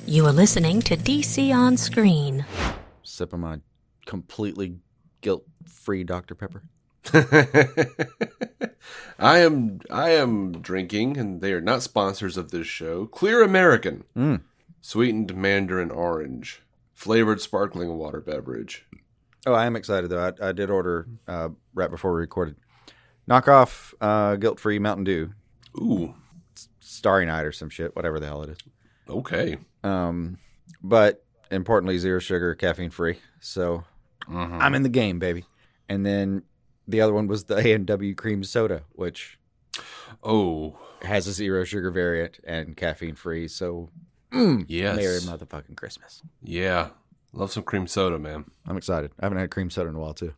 You are listening to DC On Screen. Sipping my completely guilt-free Dr. Pepper. I am drinking, and they are not sponsors of this show, Clear American, sweetened mandarin orange, flavored sparkling water beverage. Oh, I am excited, though. I did order right before we recorded. Knockoff guilt-free Mountain Dew. Ooh. Starry Night or some shit, whatever the hell it is. Okay. But importantly, zero sugar, caffeine-free. So I'm in the game, baby. And then the other one was the A&W cream soda, which has a zero sugar variant and caffeine-free. So yes. Merry motherfucking Christmas. Yeah. Love some cream soda, man. I'm excited. I haven't had cream soda in a while, too.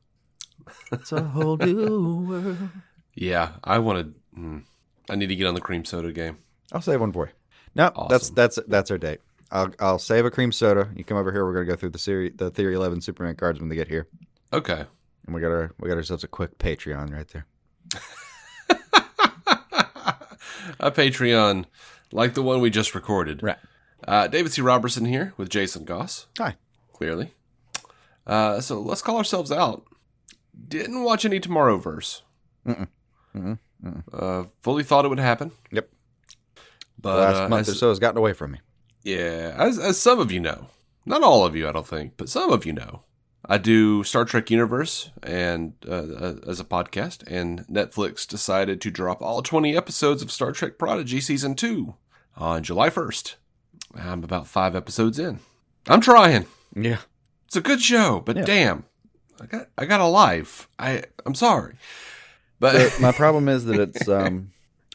It's a whole new world. Yeah, I need to get on the cream soda game. I'll save one for you. No, Awesome. that's our date. I'll save a cream soda. You come over here. We're gonna go through the Theory 11 Superman cards when they get here. Okay. And we got ourselves a quick Patreon right there. A Patreon like the one we just recorded. Right. David C. Robertson here with Jason Goss. Hi. Clearly. So let's call ourselves out. Didn't watch any Tomorrowverse. Fully thought it would happen. Yep. But the last month or so has gotten away from me. Yeah, as some of you know, not all of you, I don't think, but some of you know, I do Star Trek Universe and as a podcast, and Netflix decided to drop all 20 episodes of Star Trek Prodigy Season 2 on July 1st. I'm about 5 episodes in. I'm trying. Yeah. It's a good show, but damn, I got a life. I'm sorry. But My problem is that it's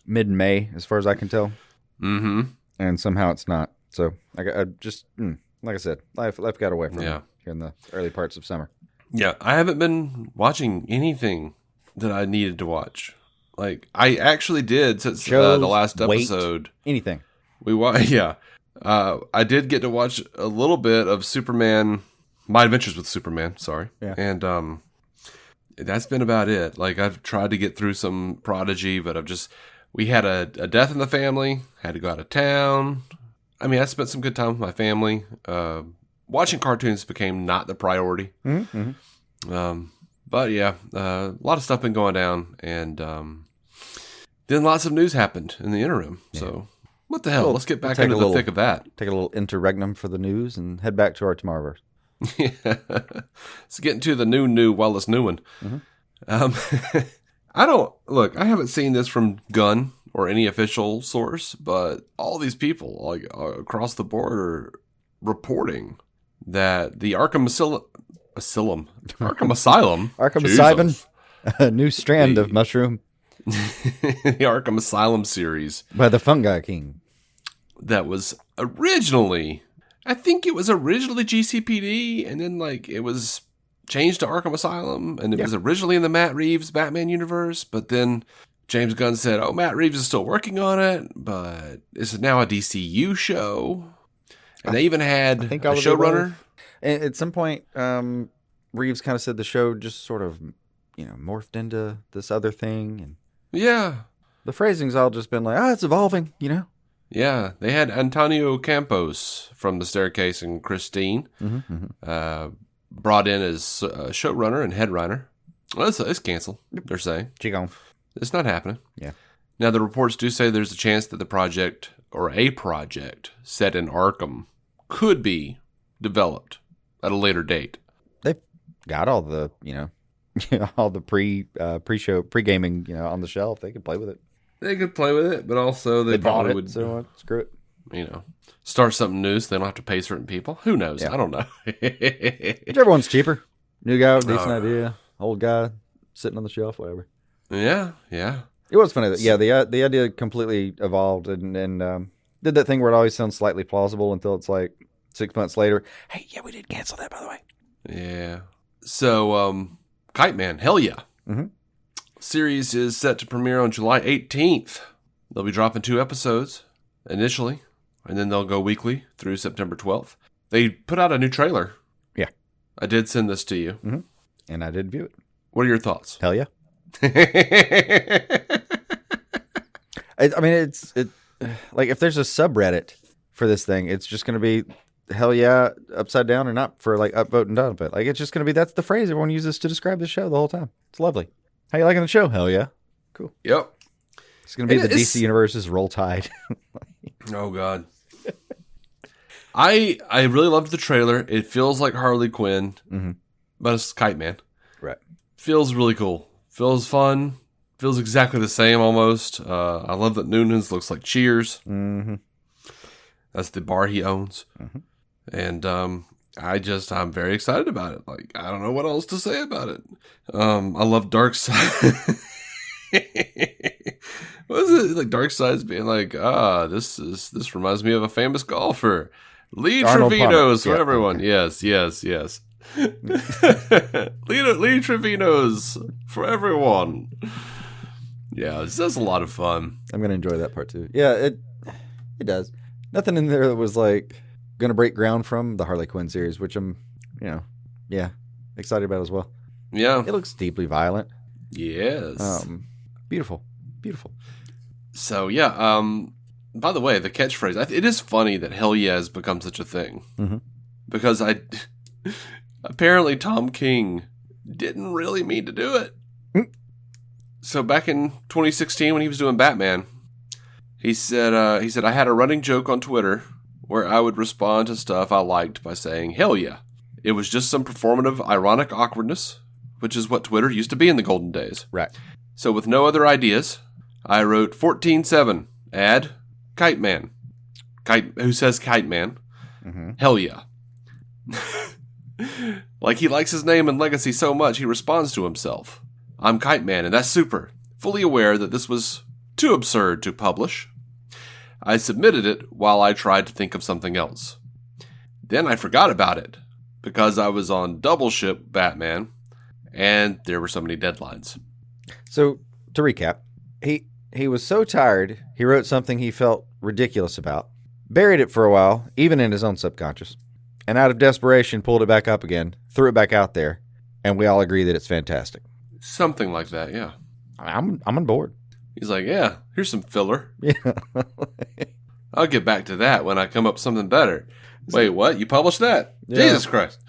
mid-May, as far as I can tell. Mm-hmm. And somehow it's not. So I just, like I said, life got away from me here in the early parts of summer. Yeah, I haven't been watching anything that I needed to watch. Like, I actually did since Shows, the last episode. Anything. I did get to watch a little bit of Superman, My Adventures with Superman, sorry. Yeah. And that's been about it. Like, I've tried to get through some Prodigy, but we had a death in the family, had to go out of town. I mean, I spent some good time with my family. Watching cartoons became not the priority. Mm-hmm. But yeah, a lot of stuff been going down, and then lots of news happened in the interim. Yeah. So what the hell? Let's get back into the thick of that. Take a little interregnum for the news and head back to our Tomorrowverse. Yeah. Let's get into the new while it's newing. Mm-hmm. I haven't seen this from Gunn or any official source, but all these people like across the board are reporting that the Arkham Asylum, a new strand of mushroom. The Arkham Asylum series By the Fungi King. That was originally, I think it was originally GCPD, and then like it was changed to Arkham Asylum, and it was originally in the Matt Reeves Batman universe, but then James Gunn said, Matt Reeves is still working on it, but this is now a DCU show. And they even had a showrunner. At some point, Reeves kind of said the show just sort of, morphed into this other thing. And yeah. The phrasing's all just been like, it's evolving, Yeah, they had Antonio Campos from The Staircase and Christine brought in as showrunner and head writer. Well, it's canceled, they're saying. She gone. It's not happening. Yeah. Now, the reports do say there's a chance that the project, or a project, set in Arkham could be developed at a later date. They've got all the, all the pre-show, pre-gaming, on the shelf. They could play with it. They could play with it, but also they bought probably it, would, so screw it. Start something new so they don't have to pay certain people. Who knows? Yeah. I don't know. Whichever one's cheaper. New guy with decent idea. Old guy sitting on the shelf, whatever. Yeah. It was funny. The idea completely evolved and did that thing where it always sounds slightly plausible until it's like 6 months later. Hey, we did cancel that, by the way. Yeah. So, Kite Man, hell yeah. Mm-hmm. Series is set to premiere on July 18th. They'll be dropping 2 episodes initially, and then they'll go weekly through September 12th. They put out a new trailer. Yeah. I did send this to you. Mm-hmm. And I did view it. What are your thoughts? Hell yeah. I mean, it's like if there's a subreddit for this thing. It's just going to be hell yeah, upside down, or not for like upvote and downvote. Like it's just going to be, that's the phrase everyone uses to describe the show the whole time. It's lovely. How you liking the show? Hell yeah. Cool. Yep. It's going to be the DC Universe's Roll Tide. Oh, God. I really loved the trailer. It feels like Harley Quinn, but it's Kite Man. Right. Feels really cool. Feels fun. Feels exactly the same almost. I love that Noonan's looks like Cheers. Mm-hmm. That's the bar he owns. Mm-hmm. And I'm very excited about it. Like, I don't know what else to say about it. I love Darkseid. What is it? Like Darkseid's being like, this reminds me of a famous golfer. Lee Trevino's for everyone. Okay. Yes. Lee Trevino's for everyone. Yeah, this is a lot of fun. I'm gonna enjoy that part too. Yeah, it does. Nothing in there that was like gonna break ground from the Harley Quinn series, which I'm, excited about as well. Yeah, it looks deeply violent. Yes. Beautiful. So by the way, the catchphrase, it is funny that hell yeah has become such a thing. Mm-hmm. Because apparently Tom King didn't really mean to do it. So back in 2016 when he was doing Batman, he said I had a running joke on Twitter where I would respond to stuff I liked by saying hell yeah. It was just some performative ironic awkwardness, which is what Twitter used to be in the golden days. Right. So with no other ideas, I wrote 14.7, add Kite Man. Who says Kite Man? Mm-hmm. Hell yeah. Like he likes his name and legacy so much, he responds to himself. I'm Kite Man, and that's super. Fully aware that this was too absurd to publish. I submitted it while I tried to think of something else. Then I forgot about it, because I was on double ship Batman, and there were so many deadlines. So, to recap, he was so tired, he wrote something he felt ridiculous about, buried it for a while, even in his own subconscious, and out of desperation pulled it back up again, threw it back out there, and we all agree that it's fantastic. Something like that, yeah. I'm on board. He's like, yeah, here's some filler. Yeah. I'll get back to that when I come up with something better. Wait, what? You published that? Yeah. Jesus Christ.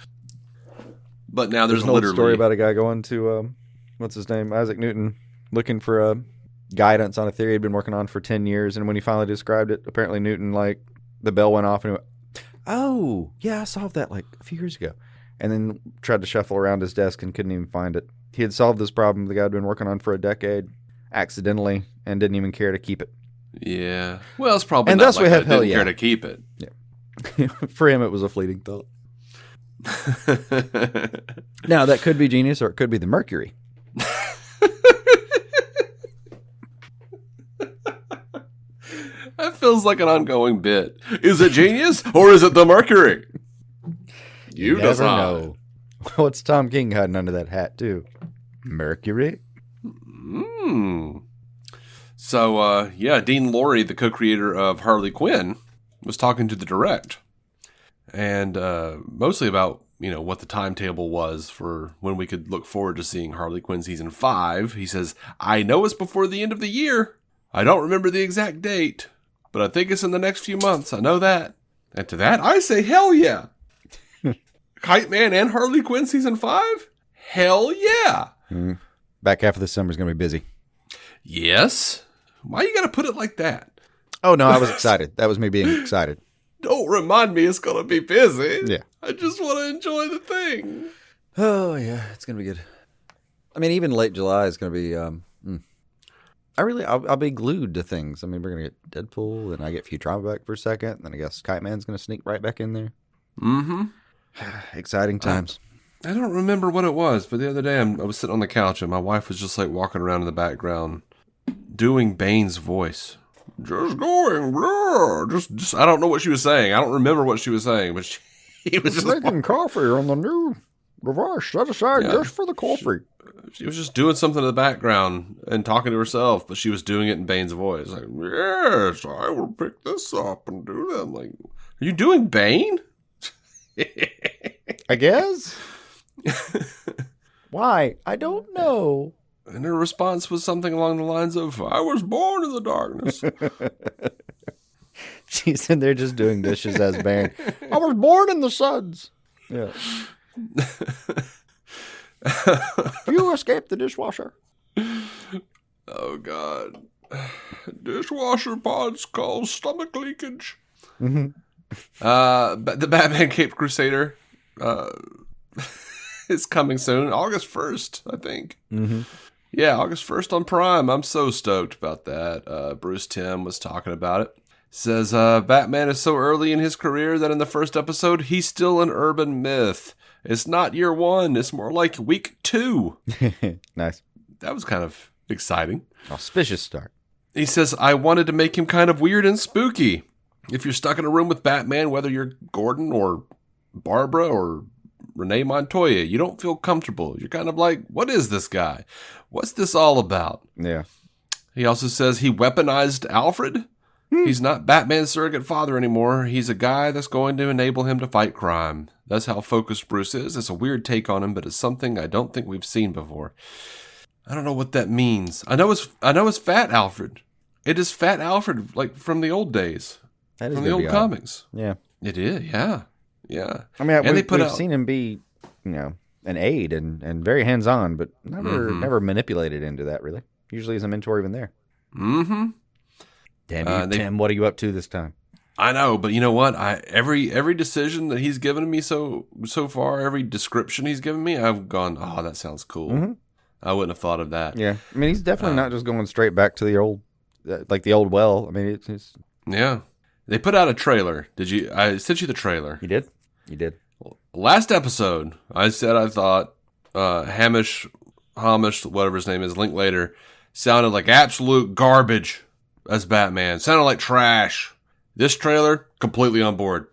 But now there's an literally... old story about a guy going to, what's his name? Isaac Newton, looking for guidance on a theory he'd been working on for 10 years. And when he finally described it, apparently Newton, like, the bell went off and he went, oh, yeah, I solved that like a few years ago. And then tried to shuffle around his desk and couldn't even find it. He had solved this problem the guy had been working on for a decade, accidentally, and didn't even care to keep it. Yeah. Well, it's probably and not thus like we have I didn't hell care to keep it. Yeah. For him, it was a fleeting thought. Now, that could be genius, or it could be the Mercury. That feels like an ongoing bit. Is it genius, or is it the Mercury? You never decide. know. What's Tom King hiding under that hat, too? Mercury? So, Dean Lorey, the co-creator of Harley Quinn, was talking to the Direct. And mostly about, what the timetable was for when we could look forward to seeing Harley Quinn Season 5. He says, I know it's before the end of the year. I don't remember the exact date, but I think it's in the next few months. I know that. And to that, I say, hell yeah. Kite Man and Harley Quinn Season 5? Hell yeah. Back half of the summer is going to be busy. Yes. Why you got to put it like that? Oh, no, I was excited. That was me being excited. Don't remind me it's going to be busy. Yeah. I just want to enjoy the thing. Oh, yeah. It's going to be good. I mean, even late July is going to be... I'll be glued to things. I mean, we're going to get Deadpool, and I get Futurama back for a second, and then I guess Kite Man's going to sneak right back in there. Mm-hmm. Exciting times. I don't remember what it was, but the other day I was sitting on the couch, and my wife was just like walking around in the background doing Bane's voice. Just going, blah. Just I don't know what she was saying. I don't remember what she was saying, but he was just making coffee on the new device set aside just for the coffee. She was just doing something in the background and talking to herself, but she was doing it in Bane's voice. Like, yes, I will pick this up and do that. I'm like, are you doing Bane? I guess. Why? I don't know. And her response was something along the lines of, I was born in the darkness. She's in there just doing dishes as Baron. I was born in the suds. Yeah. You escaped the dishwasher. Oh, God. Dishwasher pods cause stomach leakage. Mm-hmm. But the Batman Cape Crusader is coming soon. August 1st, I think. Mm-hmm. Yeah, August 1st on Prime. I'm so stoked about that. Bruce Timm was talking about it. Says, Batman is so early in his career that in the first episode, he's still an urban myth. It's not year 1. It's more like week 2. Nice. That was kind of exciting. Auspicious start. He says, I wanted to make him kind of weird and spooky. If you're stuck in a room with Batman, whether you're Gordon or Barbara or Renee Montoya, you don't feel comfortable. You're kind of like, what is this guy? What's this all about? Yeah. He also says he weaponized Alfred. He's not Batman's surrogate father anymore. He's a guy that's going to enable him to fight crime. That's how focused Bruce is. It's a weird take on him, but it's something I don't think we've seen before. I don't know what that means. I know it's Fat Alfred. It is Fat Alfred, like from the old days. That is from the old comics. Yeah. It is, yeah. Yeah. I mean, we've seen him be, an aide and very hands-on, but never manipulated into that, really. Usually he's a mentor even there. Mm-hmm. Damn you, Tim, what are you up to this time? I know, but you know what? Every decision that he's given me so far, every description he's given me, I've gone, oh, that sounds cool. Mm-hmm. I wouldn't have thought of that. Yeah. I mean, he's definitely not just going straight back to the old, the old well. I mean, it's... Yeah. They put out a trailer. I sent you the trailer. You did? You did. Last episode, I said I thought Hamish, whatever his name is, Linklater, sounded like absolute garbage as Batman. Sounded like trash. This trailer, completely on board.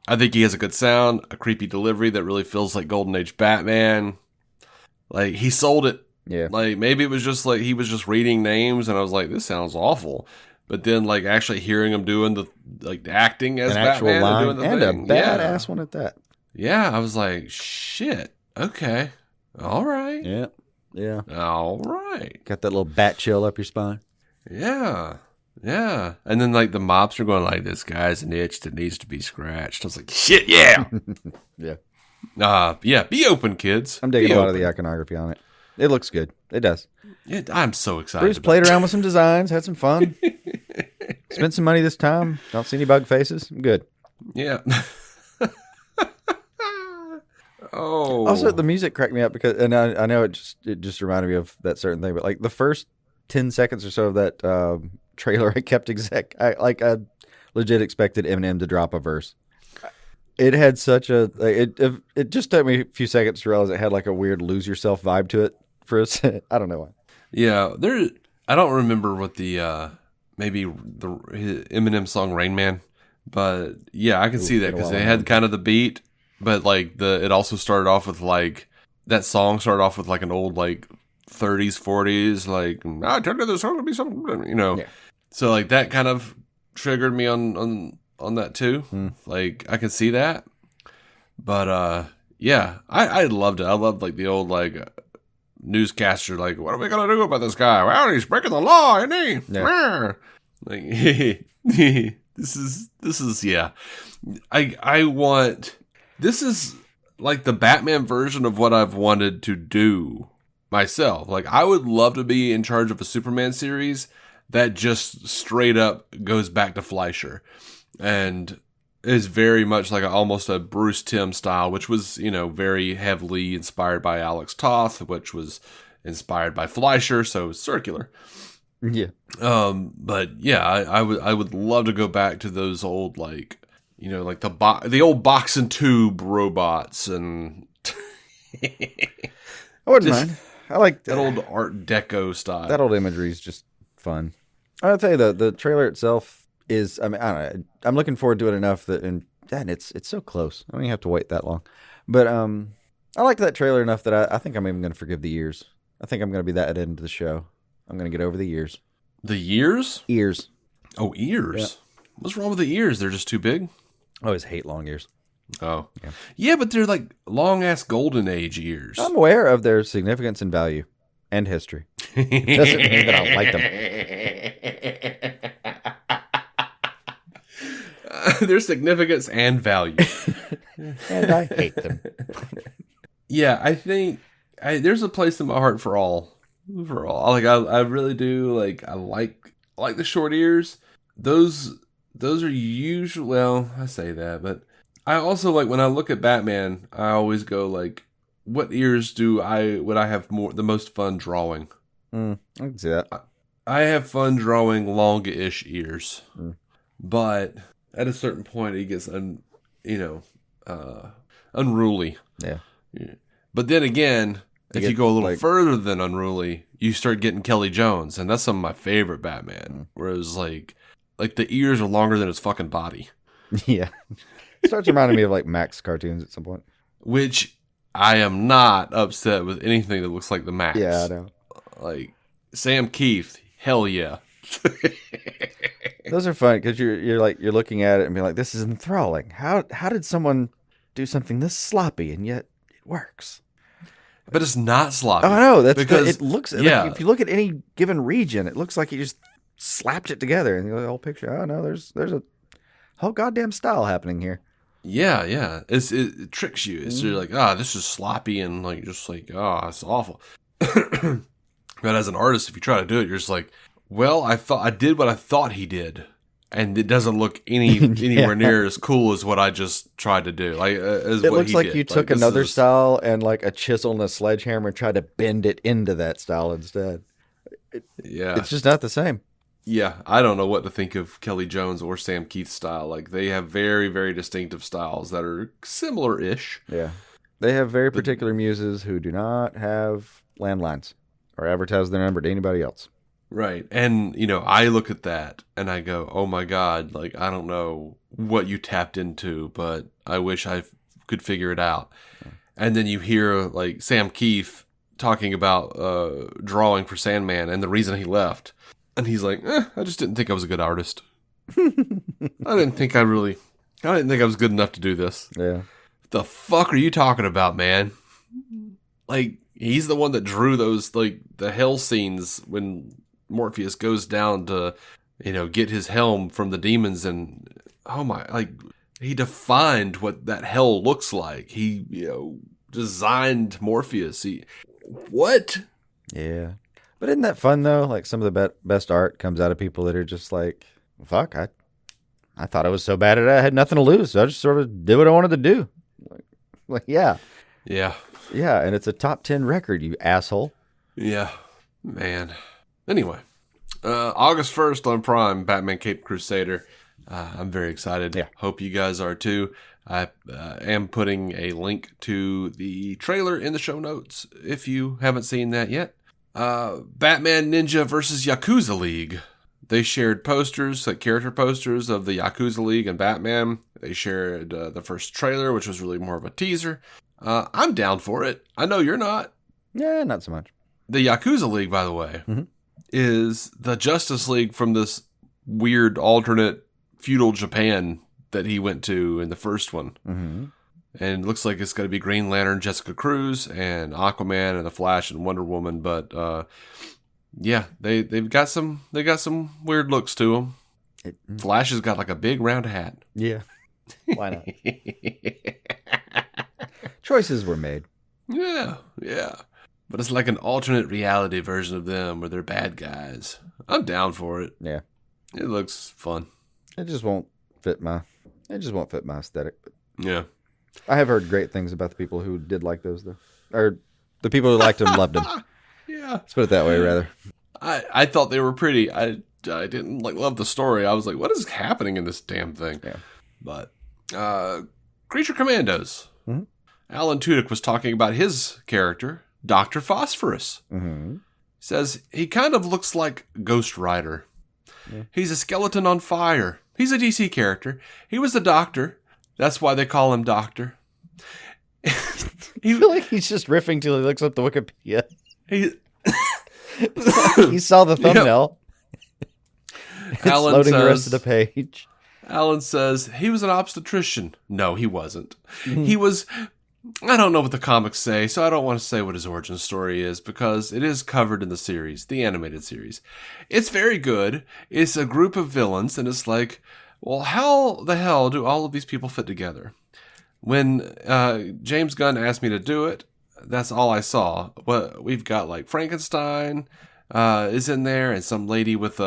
I think he has a good sound, a creepy delivery that really feels like Golden Age Batman. Like, he sold it. Yeah. Like, maybe it was just like he was just reading names, and I was like, this sounds awful. But then, like, actually hearing him doing the acting as Batman and doing the thing. And a badass one at that. Yeah, I was like, shit. Okay. All right. Yeah. Yeah. All right. Got that little bat chill up your spine. Yeah. Yeah. And then, like, the mops are going like, this guy's an itch that needs to be scratched. I was like, shit, yeah. Yeah. Yeah, be open, kids. I'm digging a lot of the iconography on it. It looks good. It does. I'm so excited. Bruce played around with some designs, had some fun. Spent some money this time. Don't see any bug faces. I'm good. Yeah. Oh. Also, the music cracked me up because, and I know it just reminded me of that certain thing, but like the first 10 seconds or so of that trailer, I kept I legit expected Eminem to drop a verse. It had such it just took me a few seconds to realize it had like a weird lose yourself vibe to it for a second. I don't know why. Yeah, I don't remember what the maybe his Eminem song Rain Man, but yeah, I can see that because they had kind of the beat, but like it also started off with like that song started off with like an old like 30s 40s like I turned to the song to be something, Yeah. So like that kind of triggered me on that too. Like I can see that, but yeah, I loved it. I loved like the old like newscaster, like, what are we gonna do about this guy? Well, he's breaking the law, isn't he? Yeah. Like, this is yeah. I want, this is like the Batman version of what I've wanted to do myself. Like, I would love to be in charge of a Superman series that just straight up goes back to Fleischer and is very much like almost a Bruce Timm style, which was, very heavily inspired by Alex Toth, which was inspired by Fleischer, so circular. Yeah. But yeah, I would love to go back to those old like the old box and tube robots and I wouldn't mind. I like that old Art Deco style. That old imagery is just fun. I'll tell you the trailer itself is, I mean, I don't know. I'm looking forward to it enough that, and it's so close. I don't even have to wait that long. But I like that trailer enough that I think I'm even going to forgive the ears. I think I'm going to be that into the show. I'm going to get over the ears. The years? Ears. Oh, ears. Yeah. What's wrong with the ears? They're just too big? I always hate long ears. Oh. Yeah, but they're like long-ass golden age ears. I'm aware of their significance and value and history. It doesn't mean that I like them. their significance and value. And I hate them. Yeah, I think there's a place in my heart for all. Like I really do. Like I like the short ears. Those are usually, well, I say that, but I also like when I look at Batman, I always go like, what ears would I have the most fun drawing? I can see that. I have fun drawing longish ears, but at a certain point it gets unruly. Yeah. But then again, if you go a little further than unruly, you start getting Kelly Jones, and that's some of my favorite Batman. Whereas like the ears are longer than his fucking body. Yeah. Starts reminding me of like Max cartoons at some point. Which I am not upset with anything that looks like the Max. Yeah, I know. Like Sam Keith, hell yeah. Those are fun because you're looking at it and being like, this is enthralling. How did someone do something this sloppy and yet it works? But it's not sloppy. Oh, I know. That's because it looks. yeah. Like, if you look at any given region, it looks like you just slapped it together and the whole picture. Oh no, there's a whole goddamn style happening here. Yeah, yeah. It tricks you. It's you're like, this is sloppy and like just like, it's awful. But as an artist, if you try to do it, you're just like, well, I did what I thought he did, and it doesn't look anywhere near as cool as what I just tried to do. Like, it looks like you took another style and like a chisel and a sledgehammer and tried to bend it into that style instead. It's just not the same. Yeah, I don't know what to think of Kelly Jones or Sam Keith's style. Like, they have very, very distinctive styles that are similar-ish. Yeah. They have very particular muses who do not have landlines or advertise their number to anybody else. Right. And, I look at that and I go, oh my God, like, I don't know what you tapped into, but I wish I could figure it out. Yeah. And then you hear, like, Sam Keith talking about drawing for Sandman and the reason he left. And he's like, I just didn't think I was a good artist. I didn't think I was good enough to do this. Yeah. The fuck are you talking about, man? Like, he's the one that drew those, like, the hell scenes when Morpheus goes down to, get his helm from the demons. And, he defined what that hell looks like. He, designed Morpheus. What? Yeah. But isn't that fun, though? Like, some of the best art comes out of people that are just like, fuck, I thought I was so bad at it, I had nothing to lose. So I just sort of did what I wanted to do. Like, yeah. Yeah. Yeah, and it's a top 10 record, you asshole. Yeah. Man. Anyway, August 1st on Prime, Batman Cape Crusader. I'm very excited. Yeah. Hope you guys are too. I am putting a link to the trailer in the show notes if you haven't seen that yet. Batman Ninja versus Yakuza League. They shared posters, like character posters of the Yakuza League and Batman. They shared the first trailer, which was really more of a teaser. I'm down for it. I know you're not. Yeah, not so much. The Yakuza League, by the way, is the Justice League from this weird alternate feudal Japan that he went to in the first one. Mm-hmm. And it looks like it's going to be Green Lantern, Jessica Cruz, and Aquaman, and the Flash, and Wonder Woman. But yeah, they've got some weird looks to them. Flash has got like a big round hat. Yeah, why not? Choices were made. Yeah. But it's like an alternate reality version of them where they're bad guys. I'm down for it. Yeah, it looks fun. It just won't fit my aesthetic. But yeah. I have heard great things about the people who did like those, though. Or the people who liked them loved them. Yeah. Let's put it that way, rather. I thought they were pretty. I didn't love the story. I was like, what is happening in this damn thing? Yeah. But Creature Commandos. Mm-hmm. Alan Tudyk was talking about his character, Dr. Phosphorus. Mm-hmm. Says he kind of looks like Ghost Rider. Yeah. He's a skeleton on fire. He's a DC character. He was the Doctor. That's why they call him Doctor. I feel like he's just riffing till he looks up the Wikipedia. He saw the thumbnail. It's Alan loading says, the rest of the page. Alan says, he was an obstetrician. No, he wasn't. He was... I don't know what the comics say, so I don't want to say what his origin story is because it is covered in the series, the animated series. It's very good. It's a group of villains, and it's like... well, how the hell do all of these people fit together? When James Gunn asked me to do it, that's all I saw. Well, we've got like Frankenstein is in there, and some lady with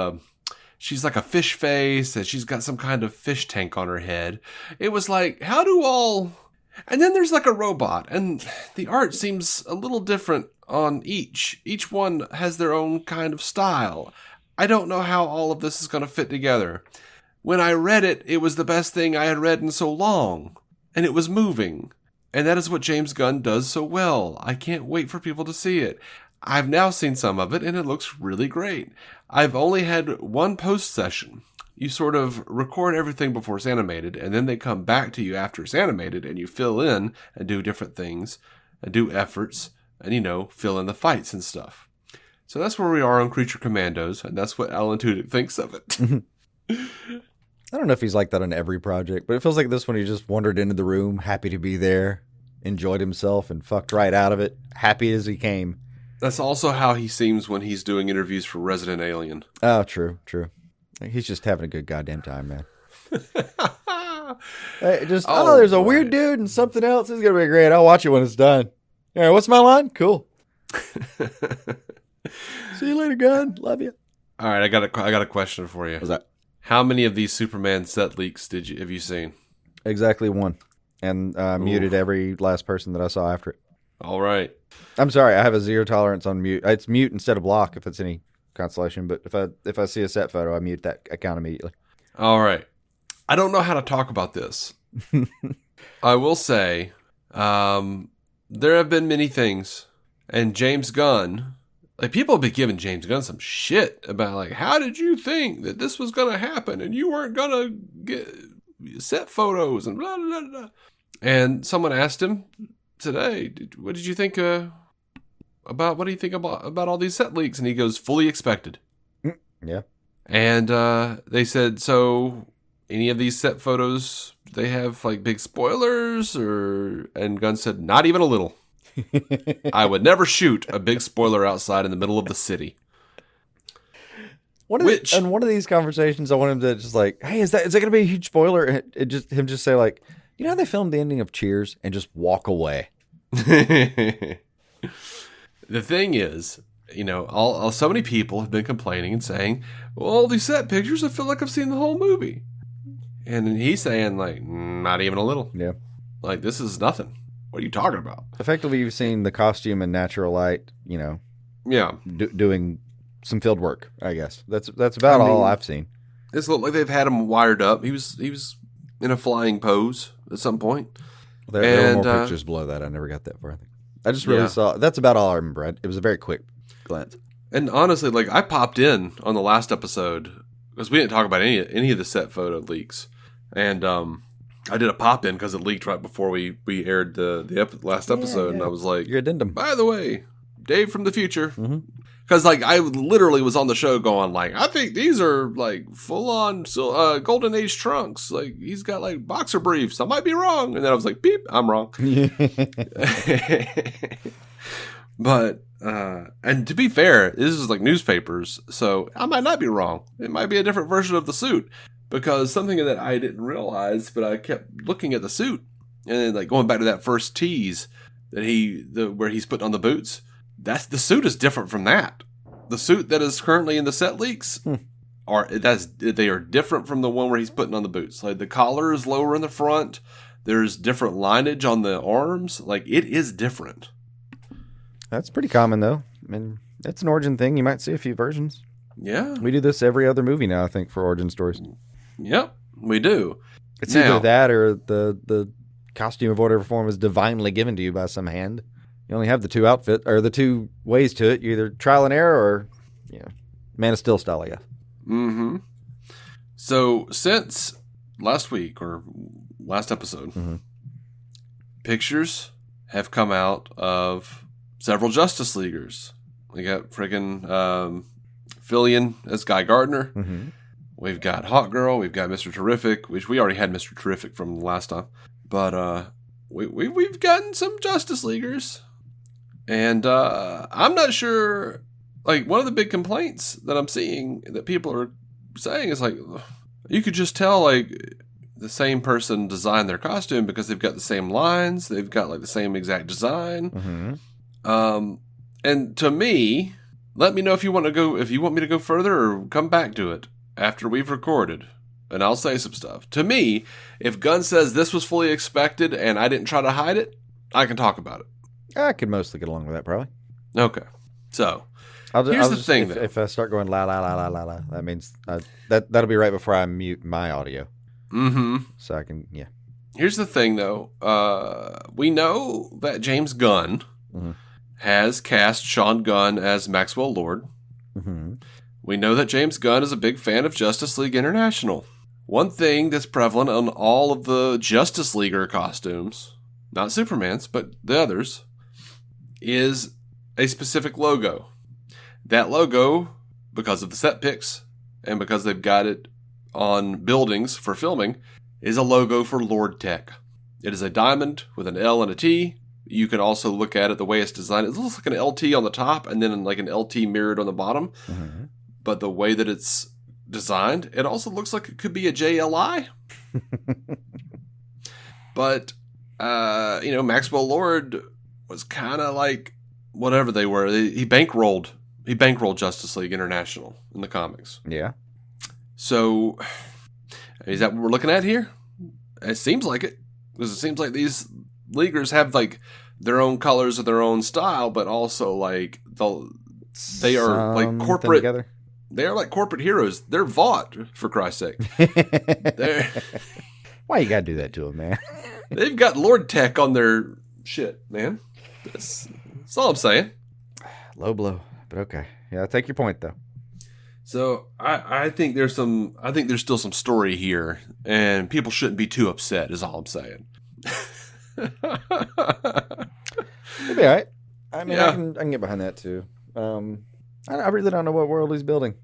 she's like a fish face, and she's got some kind of fish tank on her head. It was like, how do all... And then there's like a robot, and the art seems a little different on each. Each one has their own kind of style. I don't know how all of this is going to fit together. When I read it, it was the best thing I had read in so long, and it was moving. And that is what James Gunn does so well. I can't wait for people to see it. I've now seen some of it, and it looks really great. I've only had one post session. You sort of record everything before it's animated, and then they come back to you after it's animated, and you fill in and do different things, and do efforts, and, fill in the fights and stuff. So that's where we are on Creature Commandos, and that's what Alan Tudyk thinks of it. I don't know if he's like that on every project, but it feels like this one he just wandered into the room, happy to be there, enjoyed himself, and fucked right out of it, happy as he came. That's also how he seems when he's doing interviews for Resident Alien. Oh, true. He's just having a good goddamn time, man. There's a weird dude and something else. It's going to be great. I'll watch it when it's done. All right, what's my line? Cool. See you later, Gunn. Love you. All right, I got a question for you. What's that? How many of these Superman set leaks have you seen? Exactly one. And muted every last person that I saw after it. All right. I'm sorry, I have a zero tolerance on mute. It's mute instead of block if it's any consolation, but if I see a set photo, I mute that account immediately. All right. I don't know how to talk about this. I will say there have been many things, and James Gunn, people have been giving James Gunn some shit about how did you think that this was going to happen and you weren't going to get set photos and blah, blah, blah. And someone asked him today, what do you think about all these set leaks? And he goes, fully expected. Yeah. And they said, so any of these set photos, they have big spoilers? And Gunn said, not even a little. I would never shoot a big spoiler outside in the middle of the city. One of these conversations, I want him to just hey, is that going to be a huge spoiler? And him just say you know how they filmed the ending of Cheers and just walk away. The thing is, so many people have been complaining and saying, well, all these set pictures, I feel like I've seen the whole movie. And he's saying not even a little. Yeah. This is nothing. What are you talking about? Effectively, you've seen the costume in natural light, Yeah. Doing some field work, I guess. That's about all I've seen. It's looked like they've had him wired up. He was in a flying pose at some point. There were more pictures below that. I never got that far, I think. I just really saw... That's about all I remember. It was a very quick glance. And honestly, I popped in on the last episode because we didn't talk about any of the set photo leaks. And I did a pop in because it leaked right before we aired the last episode. Yeah. And I was like... Your addendum. By the way, Dave from the future... Mm-hmm. Because, I literally was on the show going, I think these are, full-on Golden Age trunks. He's got, boxer briefs. I might be wrong. And then I was like, beep, I'm wrong. But, and to be fair, this is, newspapers. So I might not be wrong. It might be a different version of the suit. Because something that I didn't realize, but I kept looking at the suit. And then, going back to that first tease that where he's putting on the boots. The suit is different from that. The suit that is currently in the set leaks they are different from the one where he's putting on the boots. The collar is lower in the front. There's different lineage on the arms. It is different. That's pretty common though. I mean, that's an origin thing. You might see a few versions. Yeah. We do this every other movie now, I think, for origin stories. Yep, we do. It's either that or the costume of whatever form is divinely given to you by some hand. You only have the two outfits, or the two ways to it. You either trial and error or, Man of Steel style, I guess. Mm-hmm. So, since last week, or last episode, pictures have come out of several Justice Leaguers. We got friggin' Fillion as Guy Gardner. Mm-hmm. We've got Hawkgirl. We've got Mr. Terrific, which we already had Mr. Terrific from last time. But we've gotten some Justice Leaguers. And I'm not sure, one of the big complaints that I'm seeing that people are saying is You could just tell, like, the same person designed their costume because they've got the same lines. They've got, like, the same exact design. Mm-hmm. And to me, let me know if you want me to go further or come back to it after we've recorded. And I'll say some stuff. To me, if Gunn says this was fully expected and I didn't try to hide it, I can talk about it. I could mostly get along with that, probably. Okay. So, here's the thing, though. If I start going la, la, la, la, la, la, that means that'll be right before I mute my audio. Mm-hmm. So I can, yeah. Here's the thing, though. We know that James Gunn has cast Sean Gunn as Maxwell Lord. Mm-hmm. We know that James Gunn is a big fan of Justice League International. One thing that's prevalent on all of the Justice Leaguer costumes, not Superman's, but the others, is a specific logo. That logo, because of the set pics and because they've got it on buildings for filming, is a logo for LordTech. It is a diamond with an L and a T. You can also look at it the way it's designed. It looks like an LT on the top and then like an LT mirrored on the bottom. Mm-hmm. But the way that it's designed, it also looks like it could be a JLI. But, Maxwell Lord was kind of like whatever they were. He bankrolled Justice League International in the comics. Yeah. So, is that what we're looking at here? It seems like it. Because it seems like these leaguers have, like, their own colors or their own style, but also, like, they are, like, corporate. Together. They are like corporate heroes. They're Vought, for Christ's sake. Why you gotta do that to them, man? They've got LordTech on their shit, man. That's all I'm saying. Low blow, but okay. Yeah, I'll take your point, though. So I think there's still some story here, and people shouldn't be too upset. Is all I'm saying. It'll be all right. I mean, yeah. I can get behind that too. I really don't know what world he's building.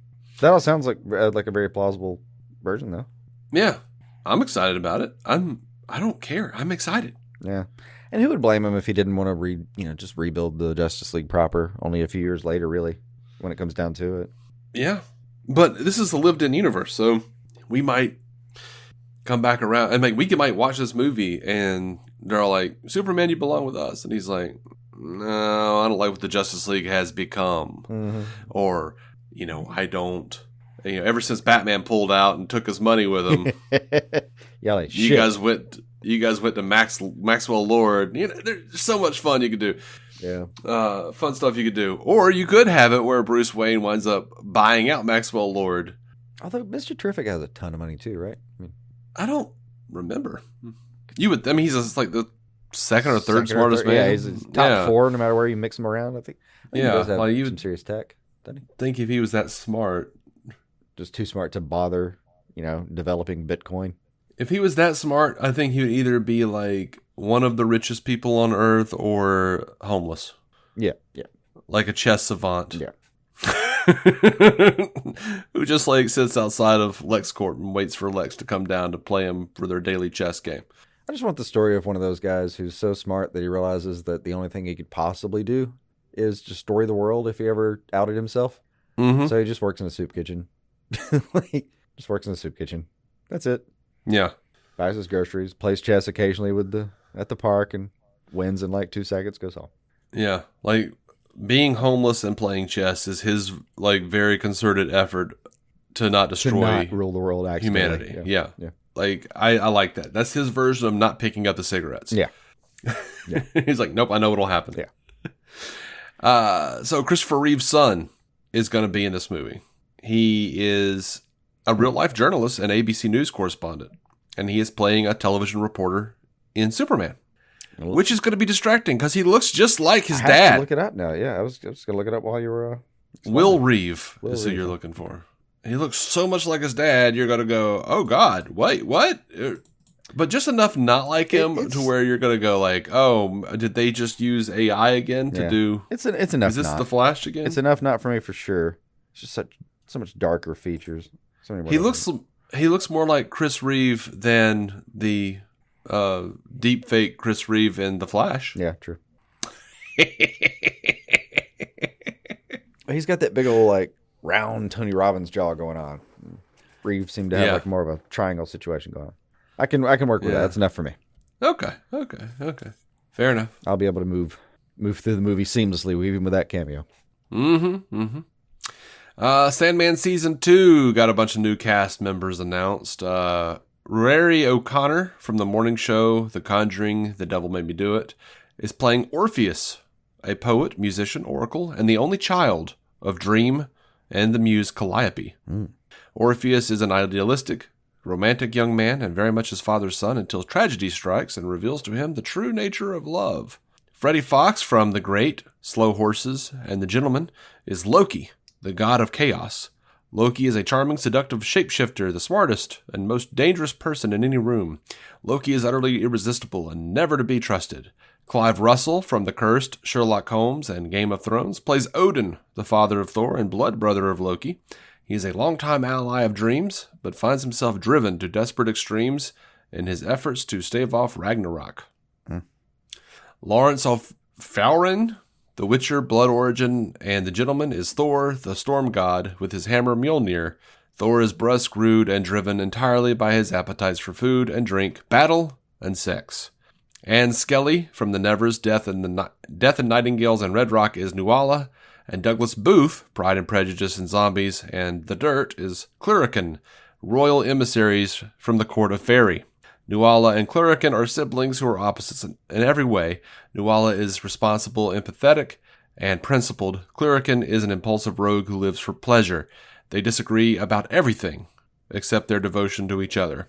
That all sounds like a very plausible version, though. Yeah, I'm excited about it. I don't care. I'm excited. Yeah, and who would blame him if he didn't want to just rebuild the Justice League proper? Only a few years later, really, when it comes down to it. Yeah, but this is a lived-in universe, so we might come back around and we might watch this movie, and they're all like, "Superman, you belong with us," and he's like, "No, I don't like what the Justice League has become," or I don't. Ever since Batman pulled out and took his money with him, you guys went to Maxwell Lord. There's so much fun you could do. Yeah, fun stuff you could do, or you could have it where Bruce Wayne winds up buying out Maxwell Lord. Although Mr. Terrific has a ton of money too, right? I don't remember. You would. I mean, he's just like the second or third smartest man. Yeah, he's top 4 no matter where you mix him around. I think he does have some serious tech. Doesn't he? Think if he was that smart, just too smart to bother, developing Bitcoin. If he was that smart, I think he would either be like one of the richest people on Earth or homeless. Yeah. Like a chess savant. Yeah. Who just like sits outside of LexCorp and waits for Lex to come down to play him for their daily chess game. I just want the story of one of those guys who's so smart that he realizes that the only thing he could possibly do is destroy the world if he ever outed himself. Mm-hmm. So he just works in a soup kitchen. Just works in a soup kitchen. That's it. Yeah. Buys his groceries, plays chess occasionally at the park, and wins in like 2 seconds, goes home. Yeah. Like being homeless and playing chess is his like very concerted effort to not destroy rule the world humanity. Yeah. Like I like that. That's his version of not picking up the cigarettes. Yeah. He's like, nope, I know what'll happen. Yeah. So Christopher Reeve's son is going to be in this movie. He is a real life journalist and ABC News correspondent, and he is playing a television reporter in Superman, which is going to be distracting because he looks just like his dad. I have to look it up now. Yeah, I was just going to look it up while you were. Will Reeve is who you're looking for. He looks so much like his dad. You're going to go, oh God, wait, what? But just enough not like him to where you're going to go like, oh, did they just use AI again to do? It's enough. Is this not. the Flash again? It's enough not for me for sure. It's just so much darker features. He looks more like Chris Reeve than the deep fake Chris Reeve in The Flash. Yeah, true. He's got that big old like round Tony Robbins jaw going on. Reeve seemed to have like more of a triangle situation going on. I can work with that. That's enough for me. Okay. Fair enough. I'll be able to move through the movie seamlessly, even with that cameo. Sandman Season 2 got a bunch of new cast members announced. Rory O'Connor from the morning show The Conjuring, The Devil Made Me Do It, is playing Orpheus, a poet, musician, oracle, and the only child of Dream and the muse Calliope. Orpheus is an idealistic, romantic young man and very much his father's son until tragedy strikes and reveals to him the true nature of love. Freddie Fox from The Great, Slow Horses, and The Gentleman is Loki, the god of chaos. Loki is a charming, seductive shapeshifter, the smartest and most dangerous person in any room. Loki is utterly irresistible and never to be trusted. Clive Russell from The Cursed, Sherlock Holmes, and Game of Thrones plays Odin, the father of Thor and blood brother of Loki. He is a longtime ally of Dreams, but finds himself driven to desperate extremes in his efforts to stave off Ragnarok. Lawrence O'Fowren, The Witcher, Blood Origin, and The Gentleman is Thor, the storm god, with his hammer Mjolnir. Thor is brusque, rude, and driven entirely by his appetites for food and drink, battle, and sex. Anne Skelly from The Nevers, Death and Nightingales and Red Rock is Nuala, and Douglas Booth, Pride and Prejudice and Zombies, and The Dirt is Cluracan, royal emissaries from the court of Fairy. Nuala and Cluracan are siblings who are opposites in every way. Nuala is responsible, empathetic, and principled. Cluracan is an impulsive rogue who lives for pleasure. They disagree about everything, except their devotion to each other.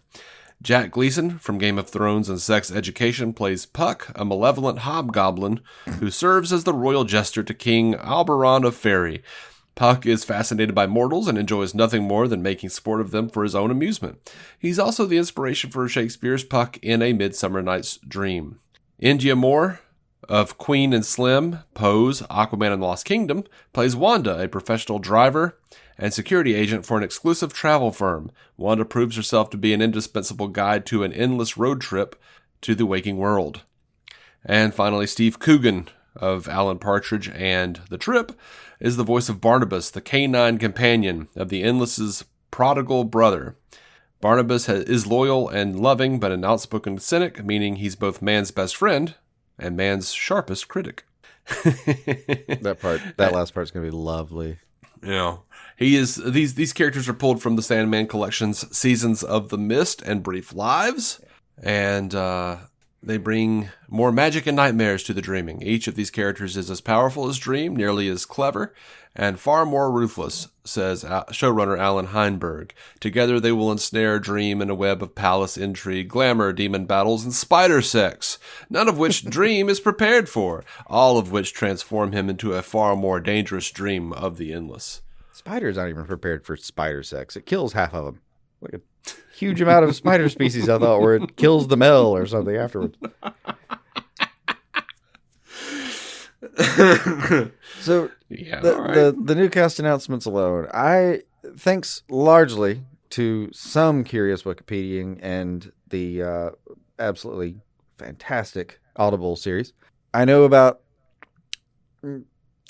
Jack Gleason from Game of Thrones and Sex Education plays Puck, a malevolent hobgoblin who serves as the royal jester to King Alberon of Fairy. Puck is fascinated by mortals and enjoys nothing more than making sport of them for his own amusement. He's also the inspiration for Shakespeare's Puck in A Midsummer Night's Dream. India Moore of Queen and Slim, Pose, Aquaman and the Lost Kingdom, plays Wanda, a professional driver and security agent for an exclusive travel firm. Wanda proves herself to be an indispensable guide to an endless road trip to the waking world. And finally, Steve Coogan of Alan Partridge and The Trip is the voice of Barnabas, the canine companion of the Endless's prodigal brother. Barnabas is loyal and loving, but an outspoken cynic, meaning he's both man's best friend and man's sharpest critic. That last part's going to be lovely. Yeah. He is. These characters are pulled from the Sandman collection's Seasons of the Mist and Brief Lives, and they bring more magic and nightmares to the dreaming. Each of these characters is as powerful as Dream, nearly as clever, and far more ruthless, says showrunner Alan Heinberg. Together they will ensnare Dream in a web of palace intrigue, glamour, demon battles, and spider sex, none of which Dream is prepared for, all of which transform him into a far more dangerous Dream of the Endless. Spiders aren't even prepared for spider sex. It kills half of them. Like a huge amount of spider species, I thought, where it kills the male or something afterwards. So the new cast announcements alone, thanks largely to some curious Wikipediaing and the absolutely fantastic Audible series, I know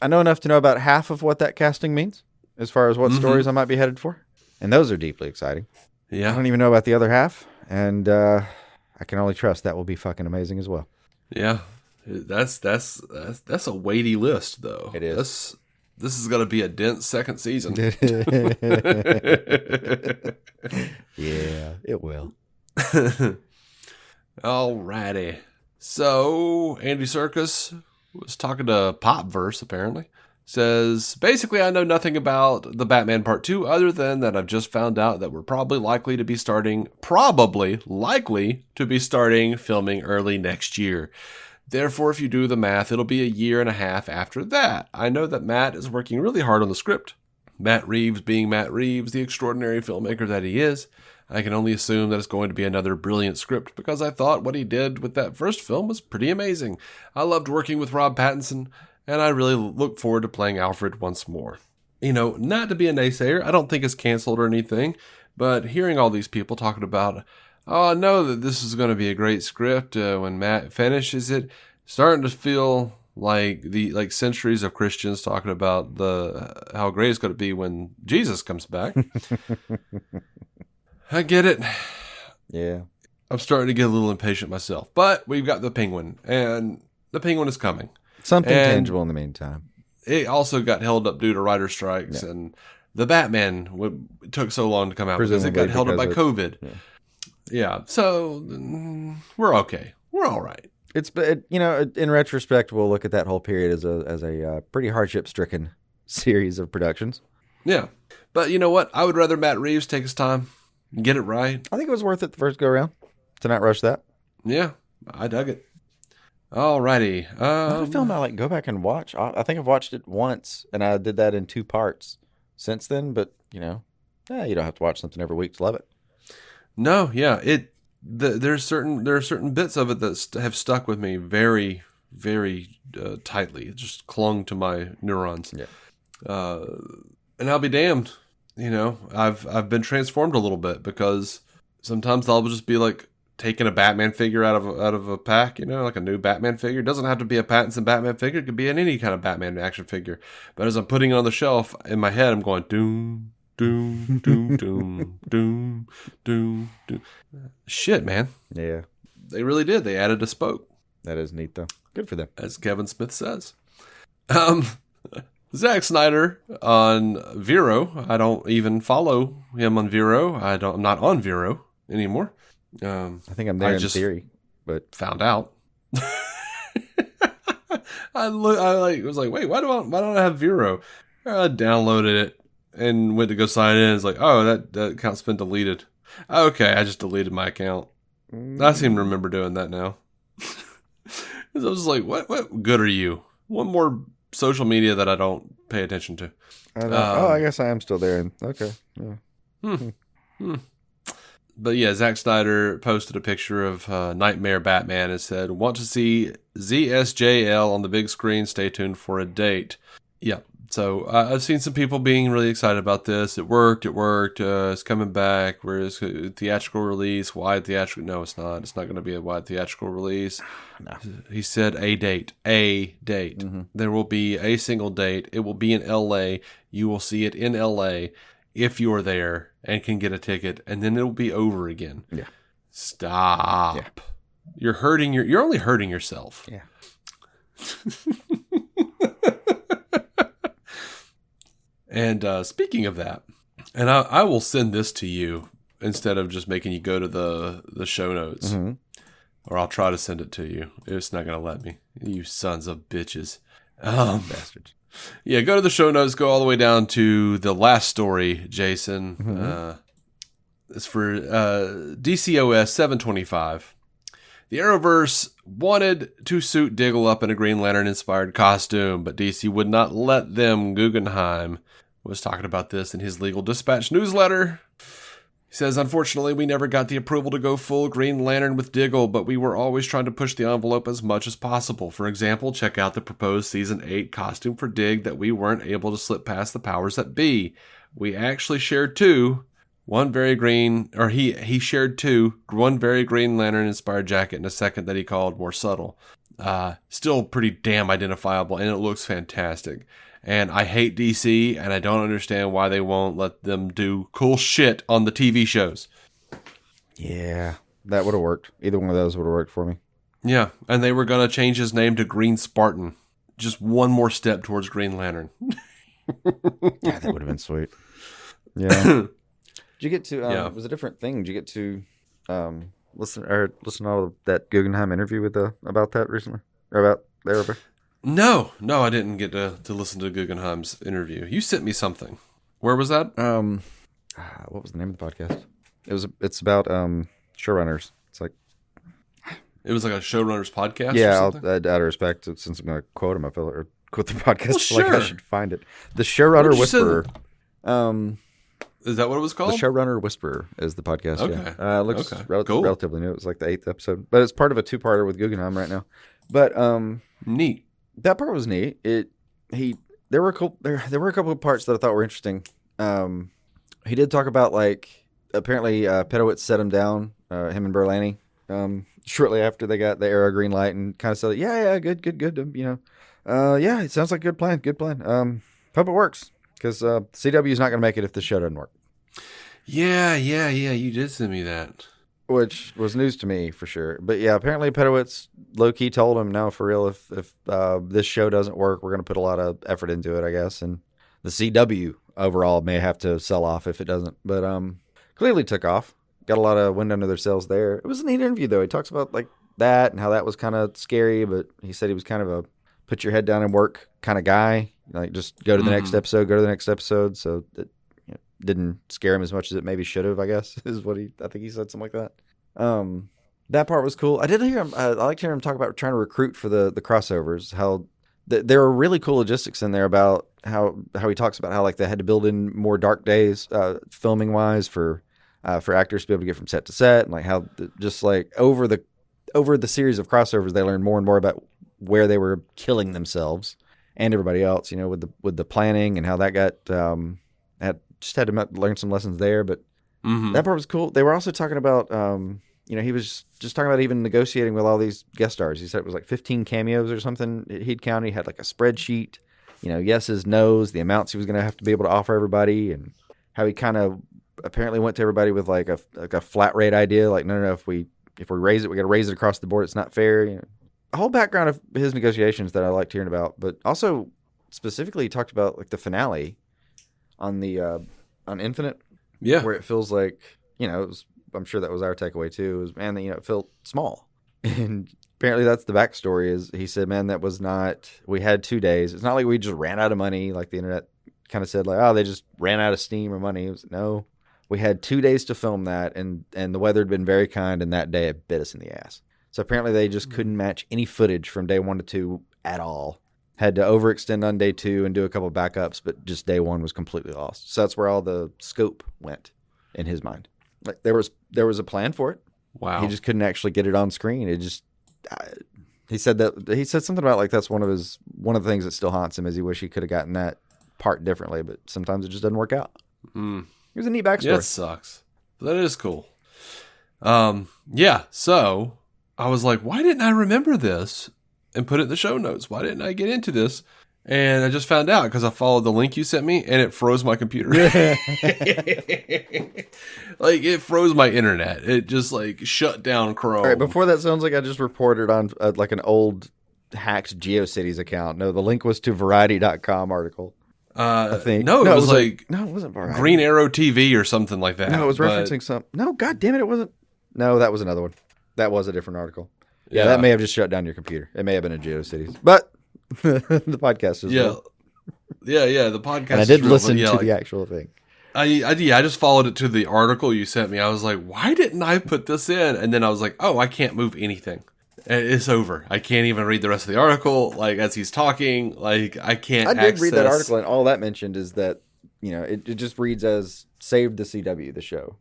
enough to know about half of what that casting means as far as what stories I might be headed for. And those are deeply exciting. Yeah. I don't even know about the other half. And I can only trust that will be fucking amazing as well. Yeah. That's a weighty list, though. It is. This is going to be a dense second season. Yeah, it will. Alrighty. So, Andy Serkis was talking to Popverse, apparently. Says, basically, I know nothing about the Batman Part 2 other than that I've just found out that we're probably likely to be starting filming early next year. Therefore, if you do the math, it'll be a year and a half after that. I know that Matt is working really hard on the script. Matt Reeves being Matt Reeves, the extraordinary filmmaker that he is. I can only assume that it's going to be another brilliant script because I thought what he did with that first film was pretty amazing. I loved working with Rob Pattinson, and I really look forward to playing Alfred once more. You know, not to be a naysayer, I don't think it's canceled or anything, but hearing all these people talking about, oh, I know that this is going to be a great script when Matt finishes it, starting to feel like centuries of Christians talking about how great it's going to be when Jesus comes back. I get it. Yeah. I'm starting to get a little impatient myself. But we've got the Penguin, and the Penguin is coming. Something tangible in the meantime. It also got held up due to writer strikes, and the Batman took so long to come out because it got held up by COVID. Yeah. So we're okay. We're all right. In retrospect, we'll look at that whole period as a pretty hardship-stricken series of productions. Yeah. But you know what? I would rather Matt Reeves take his time and get it right. I think it was worth it the first go-around to not rush that. Yeah. I dug it. Alrighty. Another film I go back and watch. I think I've watched it once, and I did that in 2 parts since then. But you don't have to watch something every week to love it. No, yeah, there are certain bits of it that have stuck with me very, very tightly. It just clung to my neurons. Yeah. And I'll be damned. I've been transformed a little bit because sometimes I'll just be like taking a Batman figure out of a pack, like a new Batman figure. It doesn't have to be a Pattinson Batman figure. It could be in any kind of Batman action figure. But as I'm putting it on the shelf, in my head, I'm going, doom, doom, doom, doom, doom, doom, doom. Shit, man. Yeah. They really did. They added a spoke. That is neat, though. Good for them. As Kevin Smith says. Zack Snyder on Vero. I don't even follow him on Vero. I'm not on Vero anymore. I think I'm there in theory, but found out. I was like, wait, why don't I have Vero? I downloaded it and went to go sign in. It's like, oh, that account's been deleted. Okay, I just deleted my account. I seem to remember doing that now. I was just like, what good are you? One more social media that I don't pay attention to. I guess I am still there. Okay. Yeah. But yeah, Zack Snyder posted a picture of Nightmare Batman and said, want to see ZSJL on the big screen? Stay tuned for a date. Yeah. So I've seen some people being really excited about this. It worked. It's coming back. Where's theatrical release? Wide theatrical? No, it's not. It's not going to be a wide theatrical release. No. He said a date. Mm-hmm. There will be a single date. It will be in LA. You will see it in LA if you are there and can get a ticket, and then it'll be over again. Yeah. Stop. Yeah. You're only hurting yourself. Yeah. And speaking of that, and I will send this to you instead of just making you go to the show notes. Mm-hmm. Or I'll try to send it to you. It's not going to let me. You sons of bitches. Bastards. Yeah, go to the show notes. Go all the way down to the last story, Jason. Mm-hmm. It's for DCOS 725. The Arrowverse wanted to suit Diggle up in a Green Lantern-inspired costume, but DC would not let them. Guggenheim was talking about this in his Legal Dispatch newsletter. He says, unfortunately, we never got the approval to go full Green Lantern with Diggle, but we were always trying to push the envelope as much as possible. For example, check out the proposed Season 8 costume for Dig that we weren't able to slip past the powers that be. We actually shared two. He shared two, one very Green Lantern-inspired jacket and a second that he called more subtle. Still pretty damn identifiable, and it looks fantastic. And I hate DC, and I don't understand why they won't let them do cool shit on the TV shows. Yeah, that would have worked. Either one of those would have worked for me. Yeah, and they were going to change his name to Green Spartan. Just one more step towards Green Lantern. Yeah, that would have been sweet. Yeah. Did you get to, it was a different thing. Did you get to listen to all that Guggenheim interview with about that recently? Or about the Arrowverse? No, I didn't get to listen to Guggenheim's interview. You sent me something. Where was that? What was the name of the podcast? It's about showrunners. It was like a showrunners podcast. Yeah, out of respect, since I'm going to quote him, I feel or quote the podcast. Well, sure. Like I should find it. The Showrunner Whisperer. Is that what it was called? The Showrunner Whisperer is the podcast. Okay. Yeah. It looks cool. Relatively new. It was like the 8th episode, but it's part of a 2-parter with Guggenheim right now. But neat. That part was neat. There were a couple of parts that I thought were interesting. He did talk about apparently Pedowitz set him down, him and Berlanti, shortly after they got the Arrow green light, and kind of said, yeah, good. Yeah, it sounds like a good plan. Hope it works, because CW is not going to make it if the show doesn't work. Yeah. You did send me that. Which was news to me for sure. But yeah, apparently Pedowitz low-key told him, no, for real, if this show doesn't work, we're going to put a lot of effort into it, I guess. And the CW overall may have to sell off if it doesn't. But clearly took off. Got a lot of wind under their sails there. It was a neat interview, though. He talks about like that and how that was kind of scary, but he said he was kind of a put your head down and work kind of guy. Like just go to the next episode, go to the next episode. So it didn't scare him as much as it maybe should have, I guess, is what I think he said, something like that. That part was cool. I did hear him. I liked hearing him talk about trying to recruit for the crossovers. How there are really cool logistics in there about how he talks about how like they had to build in more dark days, filming wise for actors to be able to get from set to set, and like how just like over the series of crossovers they learned more and more about where they were killing themselves and everybody else. With the planning and how that got had to learn some lessons there, but. That part was cool. They were also talking about, he was just talking about even negotiating with all these guest stars. He said it was like 15 cameos or something he'd count. He had like a spreadsheet, yeses, nos, the amounts he was going to have to be able to offer everybody, and how he kind of apparently went to everybody with like a flat rate idea. Like, no, if we raise it, we got to raise it across the board. It's not fair. A whole background of his negotiations that I liked hearing about, but also specifically he talked about like the finale on on Infinite. Yeah. Where it feels like, I'm sure that was our takeaway too, is, man, it felt small. And apparently that's the backstory is he said, man, that was not, we had 2 days. It's not like we just ran out of money. Like the internet kind of said like, oh, they just ran out of steam or money. It was, no, we had 2 days to film that. And the weather had been very kind. And that day it bit us in the ass. So apparently they just couldn't match any footage from day 1 to 2 at all. Had to overextend on day 2 and do a couple of backups, but just day 1 was completely lost. So that's where all the scope went in his mind. Like there was a plan for it. Wow. He just couldn't actually get it on screen. It just he said something about like that's one of the things that still haunts him is he wish he could have gotten that part differently, but sometimes it just doesn't work out. It was a neat backstory. Yeah, it sucks. That is cool. Yeah. So I was like, why didn't I remember this? And put it in the show notes. Why didn't I get into this? And I just found out because I followed the link you sent me and it froze my computer. Like it froze my internet. It just like shut down Chrome. All right, before that sounds like I just reported on like an old hacked GeoCities account. No, the link was to Variety.com article. I think. No, it was like no, it wasn't Variety. Green Arrow TV or something like that. No, it was referencing some. No, God damn it, it wasn't. No, that was another one. That was a different article. Yeah, that may have just shut down your computer. It may have been a GeoCities, but the podcast is real. Yeah, the podcast. And I did listen to the actual thing. I just followed it to the article you sent me. I was like, why didn't I put this in? And then I was like, oh, I can't move anything. And it's over. I can't even read the rest of the article. Like as he's talking, like I can't. I did read that article, and all that mentioned is that it just reads as saved the CW, the show.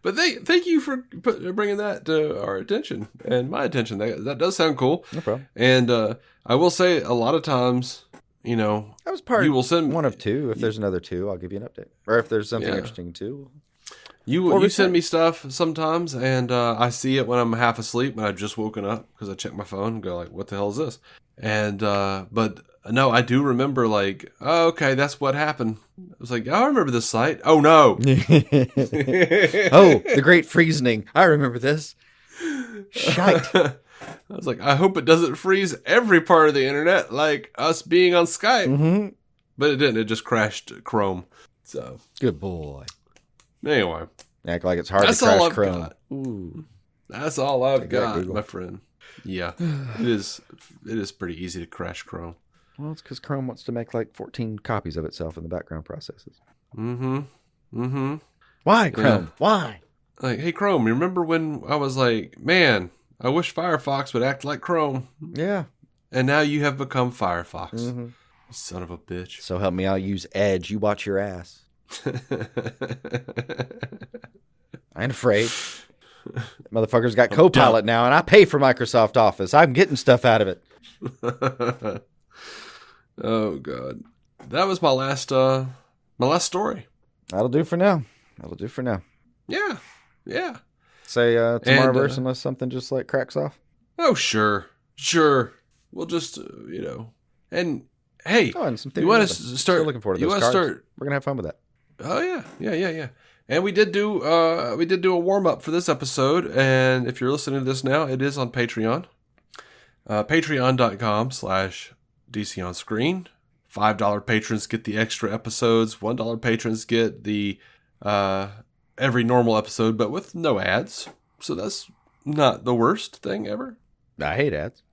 But thank you for bringing that to our attention and my attention. That does sound cool. No problem. And I will say a lot of times, that was part. You will send one of 2. If there's another 2, I'll give you an update. Or if there's something interesting too. You send me stuff sometimes, and I see it when I'm half asleep and I've just woken up because I check my phone and go like, "What the hell is this?" And but no, I do remember like, oh, okay, that's what happened. I was like, oh, I remember this site. Oh no! Oh, the Great Freezing. I remember this. Shite. I was like, I hope it doesn't freeze every part of the internet like us being on Skype. Mm-hmm. But it didn't. It just crashed Chrome. So good boy. Anyway, act like it's hard to crash Chrome. Got. Ooh, that's all I've got, my friend. Yeah, it is. It is pretty easy to crash Chrome. Well, it's because Chrome wants to make like 14 copies of itself in the background processes. Mm-hmm. Why, Chrome? Yeah. Why? Like, hey, Chrome, you remember when I was like, man, I wish Firefox would act like Chrome. Yeah. And now you have become Firefox. Mm-hmm. You son of a bitch. So help me, I'll use Edge. You watch your ass. I ain't afraid. Motherfucker's got Copilot now, and I pay for Microsoft Office. I'm getting stuff out of it. Oh God, that was my last story. That'll do for now. Yeah. Say Tomorrowverse unless something just like cracks off. Oh sure. We'll just and hey, and some you want to start looking forward to those cards. We're gonna have fun with that. Oh yeah. And we did do a warm up for this episode, and if you're listening to this now, it is on Patreon. Patreon.com/DC on Screen. $5 patrons get the extra episodes. $1 patrons get the every normal episode, but with no ads. So that's not the worst thing ever. I hate ads.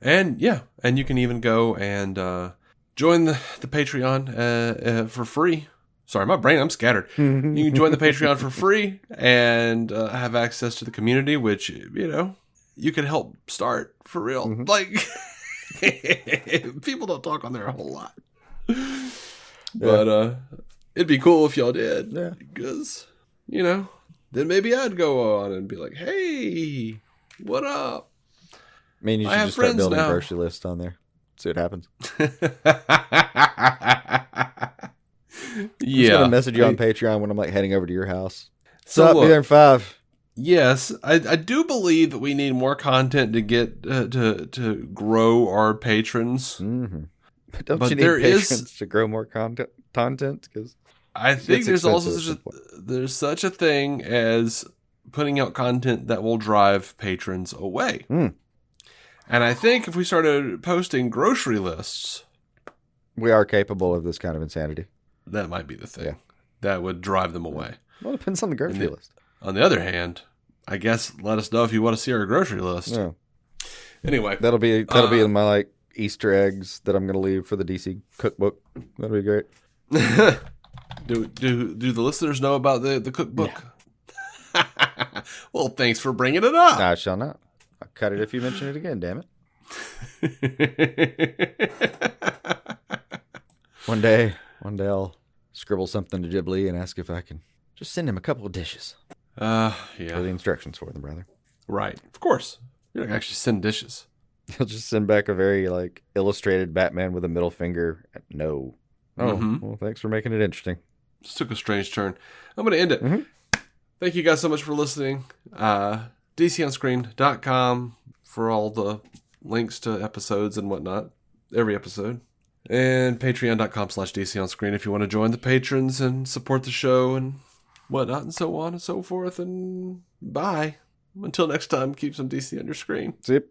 And yeah, and you can even go and join the Patreon for free. Sorry, my brain, I'm scattered. You can join the Patreon for free and have access to the community, which, you can help start for real. Mm-hmm. Like, people don't talk on there a whole lot. But it'd be cool if y'all did. Yeah. Because, then maybe I'd go on and be like, hey, what up? I mean, you should just start building a grocery list on there. See what happens. I'm just going to message you on Patreon when I'm like heading over to your house. So be there in 5. Yes, I do believe that we need more content to get to grow our patrons. Mm-hmm. But you need patrons to grow more content? Because I think there's also there's such a thing as putting out content that will drive patrons away. Mm. And I think if we started posting grocery lists, we are capable of this kind of insanity. That might be the thing. Yeah. That would drive them away. Well, it depends on the grocery list. On the other hand, I guess let us know if you want to see our grocery list. Yeah. Anyway, that'll be in my like Easter eggs that I'm going to leave for the DC cookbook. That'll be great. Do the listeners know about the cookbook? Yeah. Well, thanks for bringing it up. I shall not. I'll cut it if you mention it again. Damn it. One day I'll scribble something to Ghibli and ask if I can just send him a couple of dishes. Yeah. For the instructions for them, brother. Right. Of course. You don't actually send dishes. He'll just send back a very like illustrated Batman with a middle finger. No. Oh, Well, thanks for making it interesting. Just took a strange turn. I'm going to end it. Mm-hmm. Thank you guys so much for listening. DCOnScreen.com for all the links to episodes and whatnot. Every episode. And patreon.com/DCOnScreen if you want to join the patrons and support the show and whatnot and so on and so forth. And bye. Until next time, keep some DC on your screen. See you.